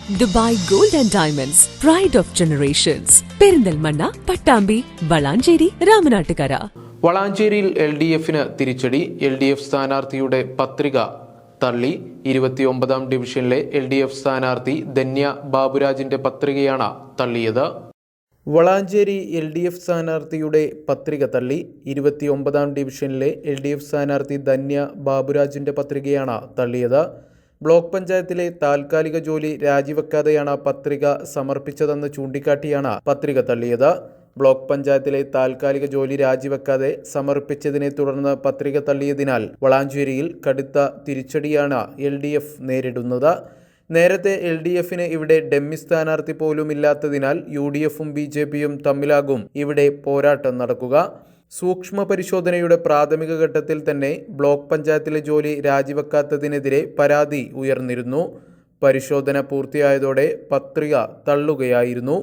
Dubai gold and diamonds, pride of generations, Perinthalmanna, Pattambi, Valanchery, Ramanattukara. വളാഞ്ചേരിയിൽ LDF-ന് തിരിച്ചടി. LDF സ്ഥാനാർത്ഥിയുടെ പത്രിക തള്ളി. 29-ാം ഡിവിഷനിലെ LDF സ്ഥാനാർത്ഥി ധന്യ ബാബുരാജിന്റെ പത്രികയാണ് തള്ളിയത്. വളാഞ്ചേരി LDF സ്ഥാനാർത്ഥിയുടെ പത്രിക തള്ളി. 29-ാം ഡിവിഷനിലെ LDF സ്ഥാനാർത്ഥി ധന്യ ബാബുരാജിന്റെ പത്രികയാണ് തള്ളിയത്. ബ്ലോക്ക് പഞ്ചായത്തിലെ താൽക്കാലിക ജോലി രാജിവെക്കാതെയാണ് പത്രിക സമർപ്പിച്ചതെന്ന് ചൂണ്ടിക്കാട്ടിയാണ് പത്രിക തള്ളിയത്. ബ്ലോക്ക് പഞ്ചായത്തിലെ താൽക്കാലിക ജോലി രാജിവെക്കാതെ സമർപ്പിച്ചതിനെ തുടർന്ന് പത്രിക തള്ളിയതിനാൽ വളാഞ്ചേരിയിൽ കടുത്ത തിരിച്ചടിയാണ് LDF നേരിടുന്നത്. നേരത്തെ LDF-ന് ഇവിടെ ഡെമ്മി സ്ഥാനാർത്ഥി പോലും ഇല്ലാത്തതിനാൽ UDF-ഉം BJP-യും തമ്മിലാകും ഇവിടെ പോരാട്ടം നടക്കുക. സൂക്ഷ്മ പരിശോധനയുടെ പ്രാഥമിക ഘട്ടത്തിൽ തന്നെ ബ്ലോക്ക് പഞ്ചായത്തിലെ ജോലി രാജിവെക്കാത്തതിനെതിരെ പരാതി ഉയർന്നിരുന്നു. പരിശോധന പൂർത്തിയായതോടെ പത്രിക തള്ളുകയായിരുന്നു.